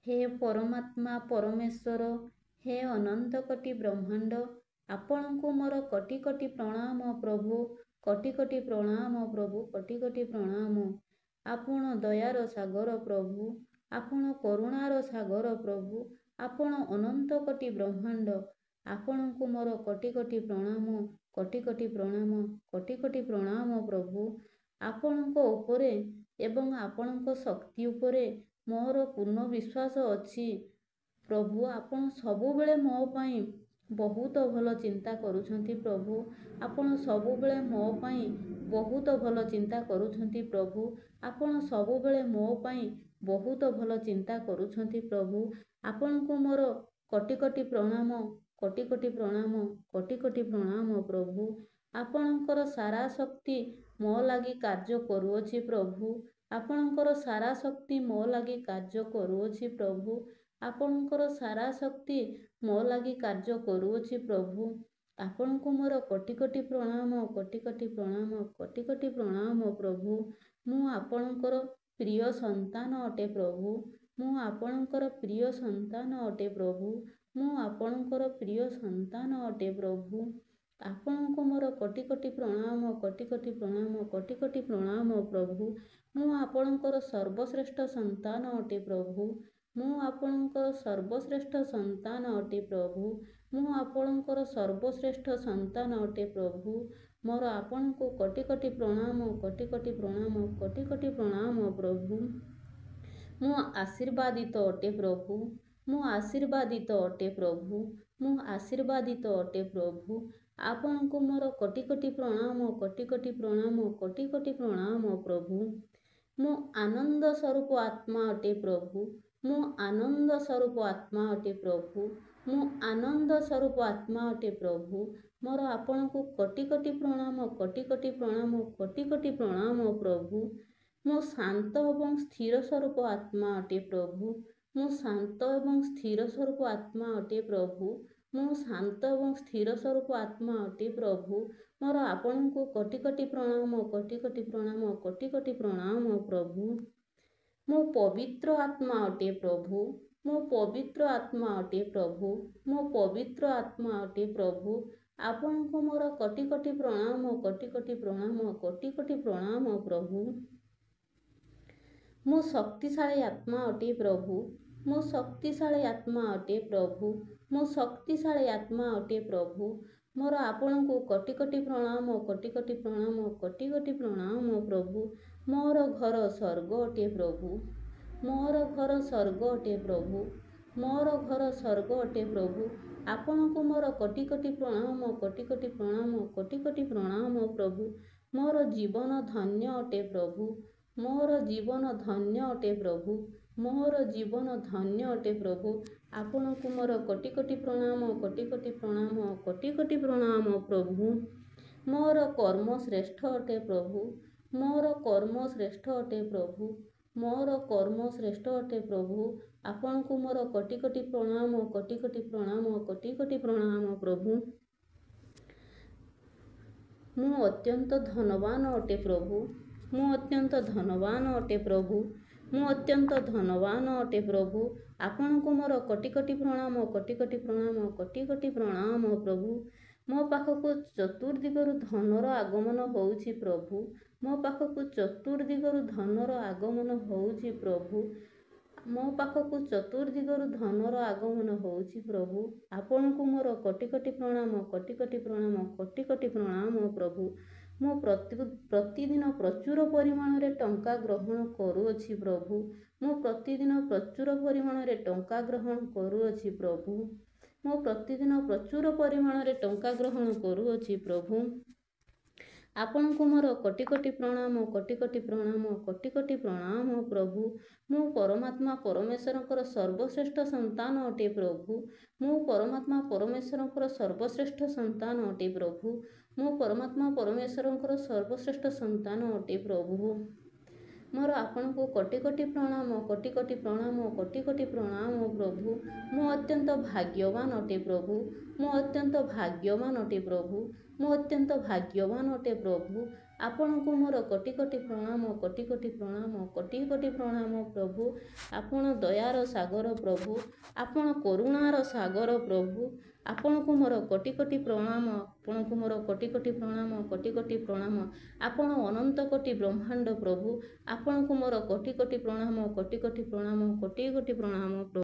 हे परमात्मा परमेश्वर, हे ଅନନ୍ତ କୋଟି ବ୍ରହ୍ମାଣ୍ଡ, ଆପଣଙ୍କୁ ମୋର କୋଟି କୋଟି ପ୍ରଣାମ ପ୍ରଭୁ, କୋଟି କୋଟି ପ୍ରଣାମ ପ୍ରଭୁ, କୋଟି କୋଟି ପ୍ରଣାମ। ଆପଣ ଦୟାର ସାଗର ପ୍ରଭୁ, ଆପଣ କରୁଣାର ସାଗର ପ୍ରଭୁ, ଆପଣ ଅନନ୍ତ କୋଟି ବ୍ରହ୍ମାଣ୍ଡ, ଆପଣଙ୍କୁ ମୋର କୋଟି କୋଟି ପ୍ରଣାମ, କୋଟି କୋଟି ପ୍ରଣାମ, କୋଟି କୋଟି ପ୍ରଣାମ ପ୍ରଭୁ। ଆପଣଙ୍କ ଉପରେ ଏବଂ ଆପଣଙ୍କ ଶକ୍ତି ଉପରେ ମୋର ପୂର୍ଣ୍ଣ ବିଶ୍ୱାସ ଅଛି। ପ୍ରଭୁ, ଆପଣ ସବୁବେଳେ ମୋ ପାଇଁ ବହୁତ ଭଲ ଚିନ୍ତା କରୁଛନ୍ତି ପ୍ରଭୁ, ଆପଣ ସବୁବେଳେ ମୋ ପାଇଁ ବହୁତ ଭଲ ଚିନ୍ତା କରୁଛନ୍ତି ପ୍ରଭୁ, ଆପଣ ସବୁବେଳେ ମୋ ପାଇଁ ବହୁତ ଭଲ ଚିନ୍ତା କରୁଛନ୍ତି ପ୍ରଭୁ। ଆପଣଙ୍କୁ ମୋର କୋଟି କୋଟି ପ୍ରଣାମ, କୋଟି କୋଟି ପ୍ରଣାମ, କୋଟି କୋଟି ପ୍ରଣାମ ପ୍ରଭୁ। ଆପଣଙ୍କର ସାରା ଶକ୍ତି ମୋ ଲାଗି କାର୍ଯ୍ୟ କରୁଅଛି ପ୍ରଭୁ, ଆପଣଙ୍କର ସାରା ଶକ୍ତି ମୋ ଲାଗି କାର୍ଯ୍ୟ କରୁଅଛି ପ୍ରଭୁ, ଆପଣଙ୍କର ସାରା ଶକ୍ତି ମୋ ଲାଗି କାର୍ଯ୍ୟ କରୁଅଛି ପ୍ରଭୁ। ଆପଣଙ୍କୁ ମୋର କୋଟି କୋଟି ପ୍ରଣାମ, କୋଟି କୋଟି ପ୍ରଣାମ, କୋଟି କୋଟି ପ୍ରଣାମ ପ୍ରଭୁ। ମୁଁ ଆପଣଙ୍କର ପ୍ରିୟ ସନ୍ତାନ ଅଟେ ପ୍ରଭୁ, ମୁଁ ଆପଣଙ୍କର ପ୍ରିୟ ସନ୍ତାନ ଅଟେ ପ୍ରଭୁ, ମୁଁ ଆପଣଙ୍କର ପ୍ରିୟ ସନ୍ତାନ ଅଟେ ପ୍ରଭୁ। ଆପଣଙ୍କୁ ମୋର କୋଟି କୋଟି ପ୍ରଣାମ, କୋଟି କୋଟି ପ୍ରଣାମ, କୋଟି କୋଟି ପ୍ରଣାମ ପ୍ରଭୁ। ମୁଁ ଆପଣଙ୍କର ସର୍ବଶ୍ରେଷ୍ଠ ସନ୍ତାନ ଅଟେ ପ୍ରଭୁ, ମୁଁ ଆପଣଙ୍କର ସର୍ବଶ୍ରେଷ୍ଠ ସନ୍ତାନ ଅଟେ ପ୍ରଭୁ, ମୁଁ ଆପଣଙ୍କର ସର୍ବଶ୍ରେଷ୍ଠ ସନ୍ତାନ ଅଟେ ପ୍ରଭୁ। ମୋର ଆପଣଙ୍କୁ କୋଟି କୋଟି ପ୍ରଣାମ, କୋଟି କୋଟି ପ୍ରଣାମ, କୋଟି କୋଟି ପ୍ରଣାମ ପ୍ରଭୁ। ମୁଁ ଆଶୀର୍ବାଦିତ ଅଟେ ପ୍ରଭୁ, ମୁଁ ଆଶୀର୍ବାଦିତ ଅଟେ ପ୍ରଭୁ, ମୁଁ ଆଶୀର୍ବାଦିତ ଅଟେ ପ୍ରଭୁ। ଆପଣଙ୍କୁ ମୋର କୋଟି କୋଟି ପ୍ରଣାମ, କୋଟି କୋଟି ପ୍ରଣାମ, କୋଟି କୋଟି ପ୍ରଣାମ ପ୍ରଭୁ। ମୁଁ ଆନନ୍ଦ ସ୍ୱରୂପ ଆତ୍ମା ଅଟେ ପ୍ରଭୁ, ମୁଁ ଆନନ୍ଦ ସ୍ୱରୂପ ଆତ୍ମା ଅଟେ ପ୍ରଭୁ, ମୁଁ ଆନନ୍ଦ ସ୍ୱରୂପ ଆତ୍ମା ଅଟେ ପ୍ରଭୁ। ମୋର ଆପଣଙ୍କୁ କୋଟି କୋଟି ପ୍ରଣାମ, କୋଟି କୋଟି ପ୍ରଣାମ, କୋଟି କୋଟି ପ୍ରଣାମ ପ୍ରଭୁ। ମୁଁ ଶାନ୍ତ ଏବଂ ସ୍ଥିର ସ୍ୱରୂପ ଆତ୍ମା ଅଟେ ପ୍ରଭୁ, ମୁଁ ଶାନ୍ତ ଏବଂ ସ୍ଥିର ସ୍ୱରୂପ ଆତ୍ମା ଅଟେ ପ୍ରଭୁ, ମୁଁ ଶାନ୍ତ ଏବଂ ସ୍ଥିର ସ୍ୱରୂପ ଆତ୍ମା ଅଟେ ପ୍ରଭୁ। ମୋର ଆପଣଙ୍କୁ କୋଟି କୋଟି ପ୍ରଣାମ, କୋଟି କୋଟି ପ୍ରଣାମ, କୋଟି କୋଟି ପ୍ରଣାମ ପ୍ରଭୁ। ମୁଁ ପବିତ୍ର ଆତ୍ମା ଅଟେ ପ୍ରଭୁ, ମୁଁ ପବିତ୍ର ଆତ୍ମା ଅଟେ ପ୍ରଭୁ, ମୁଁ ପବିତ୍ର ଆତ୍ମା ଅଟେ ପ୍ରଭୁ। ଆପଣଙ୍କୁ ମୋର କୋଟି କୋଟି ପ୍ରଣାମ, କୋଟି କୋଟି ପ୍ରଣାମ, କୋଟି କୋଟି ପ୍ରଣାମ ପ୍ରଭୁ। ମୁଁ ଶକ୍ତିଶାଳୀ ଆତ୍ମା ଅଟେ ପ୍ରଭୁ, ମୁଁ ଶକ୍ତିଶାଳୀ ଆତ୍ମା ଅଟେ ପ୍ରଭୁ, ମୁଁ ଶକ୍ତିଶାଳୀ ଆତ୍ମା ଅଟେ ପ୍ରଭୁ। ମୋର ଆପଣଙ୍କୁ କୋଟି କୋଟି ପ୍ରଣାମ, କୋଟି କୋଟି ପ୍ରଣାମ, କୋଟି କୋଟି ପ୍ରଣାମ ପ୍ରଭୁ। ମୋର ଘର ସ୍ୱର୍ଗ ଅଟେ ପ୍ରଭୁ, ମୋର ଘର ସ୍ୱର୍ଗ ଅଟେ ପ୍ରଭୁ, ମୋର ଘର ସ୍ୱର୍ଗ ଅଟେ ପ୍ରଭୁ। ଆପଣଙ୍କୁ ମୋର କୋଟି କୋଟି ପ୍ରଣାମ, କୋଟି କୋଟି ପ୍ରଣାମ, କୋଟି କୋଟି ପ୍ରଣାମ ପ୍ରଭୁ। ମୋର ଜୀବନ ଧନ୍ୟ ଅଟେ ପ୍ରଭୁ, ମୋର ଜୀବନ ଧନ୍ୟ ଅଟେ ପ୍ରଭୁ, ମୋର ଜୀବନ ଧନ୍ୟ ଅଟେ ପ୍ରଭୁ। ଆପଣଙ୍କୁ ମୋର କୋଟି କୋଟି ପ୍ରଣାମ, କୋଟି କୋଟି ପ୍ରଣାମ, କୋଟି କୋଟି ପ୍ରଣାମ ପ୍ରଭୁ। ମୋର କର୍ମ ଶ୍ରେଷ୍ଠ ଅଟେ ପ୍ରଭୁ, ମୋର କର୍ମ ଶ୍ରେଷ୍ଠ ଅଟେ ପ୍ରଭୁ, ମୋର କର୍ମ ଶ୍ରେଷ୍ଠ ଅଟେ ପ୍ରଭୁ। ଆପଣଙ୍କୁ ମୋର କୋଟି କୋଟି ପ୍ରଣାମ, କୋଟି କୋଟି ପ୍ରଣାମ, କୋଟି କୋଟି ପ୍ରଣାମ ପ୍ରଭୁ। ମୁଁ ଅତ୍ୟନ୍ତ ଧନବାନ ଅଟେ ପ୍ରଭୁ, ମୁଁ ଅତ୍ୟନ୍ତ ଧନବାନ ଅଟେ ପ୍ରଭୁ, ମୁଁ ଅତ୍ୟନ୍ତ ଧନବାନ ଅଟେ ପ୍ରଭୁ। ଆପଣଙ୍କୁ ମୋର କୋଟି କୋଟି ପ୍ରଣାମ, କୋଟି କୋଟି ପ୍ରଣାମ, କୋଟି କୋଟି ପ୍ରଣାମ ପ୍ରଭୁ। ମୋ ପାଖକୁ ଚତୁର୍ଦିଗରୁ ଧନର ଆଗମନ ହେଉଛି ପ୍ରଭୁ, ମୋ ପାଖକୁ ଚତୁର୍ଦିଗରୁ ଧନର ଆଗମନ ହେଉଛି ପ୍ରଭୁ, ମୋ ପାଖକୁ ଚତୁର୍ଦିଗରୁ ଧନର ଆଗମନ ହେଉଛି ପ୍ରଭୁ। ଆପଣଙ୍କୁ ମୋର କୋଟି କୋଟି ପ୍ରଣାମ, କୋଟି କୋଟି ପ୍ରଣାମ, କୋଟି କୋଟି ପ୍ରଣାମ ପ୍ରଭୁ। ମୁଁ ପ୍ରତିଦିନ ପ୍ରଚୁର ପରିମାଣରେ ଟଙ୍କା ଗ୍ରହଣ କରୁଅଛି ପ୍ରଭୁ, ମୁଁ ପ୍ରତିଦିନ ପ୍ରଚୁର ପରିମାଣରେ ଟଙ୍କା ଗ୍ରହଣ କରୁଅଛି ପ୍ରଭୁ, ମୁଁ ପ୍ରତିଦିନ ପ୍ରଚୁର ପରିମାଣରେ ଟଙ୍କା ଗ୍ରହଣ କରୁଅଛି ପ୍ରଭୁ। ଆପଣଙ୍କୁ ମୋର କୋଟି କୋଟି ପ୍ରଣାମ, କୋଟି କୋଟି ପ୍ରଣାମ, କୋଟି କୋଟି ପ୍ରଣାମ ପ୍ରଭୁ। ମୁଁ ପରମାତ୍ମା ପରମେଶ୍ୱରଙ୍କର ସର୍ବଶ୍ରେଷ୍ଠ ସନ୍ତାନ ଅଟେ ପ୍ରଭୁ, ମୁଁ ପରମାତ୍ମା ପରମେଶ୍ୱରଙ୍କର ସର୍ବଶ୍ରେଷ୍ଠ ସନ୍ତାନ ଅଟେ ପ୍ରଭୁ, ମୁଁ ପରମାତ୍ମା ପରମେଶ୍ୱରଙ୍କର ସର୍ବଶ୍ରେଷ୍ଠ ସନ୍ତାନ ଅଟେ ପ୍ରଭୁ। ମୋର ଆପଣଙ୍କୁ କୋଟି କୋଟି ପ୍ରଣାମ, କୋଟି କୋଟି ପ୍ରଣାମ, କୋଟି କୋଟି ପ୍ରଣାମ ପ୍ରଭୁ। ମୁଁ ଅତ୍ୟନ୍ତ ଭାଗ୍ୟବାନ ଅଟେ ପ୍ରଭୁ, ମୁଁ ଅତ୍ୟନ୍ତ ଭାଗ୍ୟବାନ ଅଟେ ପ୍ରଭୁ, ମୁଁ ଅତ୍ୟନ୍ତ ଭାଗ୍ୟବାନ ଅଟେ ପ୍ରଭୁ। ଆପଣଙ୍କୁ ମୋର କୋଟି କୋଟି ପ୍ରଣାମ, କୋଟି କୋଟି ପ୍ରଣାମ, କୋଟି କୋଟି ପ୍ରଣାମ ପ୍ରଭୁ। ଆପଣ ଦୟାର ସାଗର ପ୍ରଭୁ, ଆପଣ କରୁଣାର ସାଗର ପ୍ରଭୁ। ଆପଣଙ୍କୁ ମୋର କୋଟି କୋଟି ପ୍ରଣାମ, ଆପଣଙ୍କୁ ମୋର କୋଟି କୋଟି ପ୍ରଣାମ, କୋଟି କୋଟି ପ୍ରଣାମ। ଆପଣ ଅନନ୍ତ କୋଟି ବ୍ରହ୍ମାଣ୍ଡ ପ୍ରଭୁ, ଆପଣଙ୍କୁ ମୋର କୋଟି କୋଟି ପ୍ରଣାମ, କୋଟି କୋଟି ପ୍ରଣାମ, କୋଟି କୋଟି ପ୍ରଣାମ ପ୍ରଭୁ।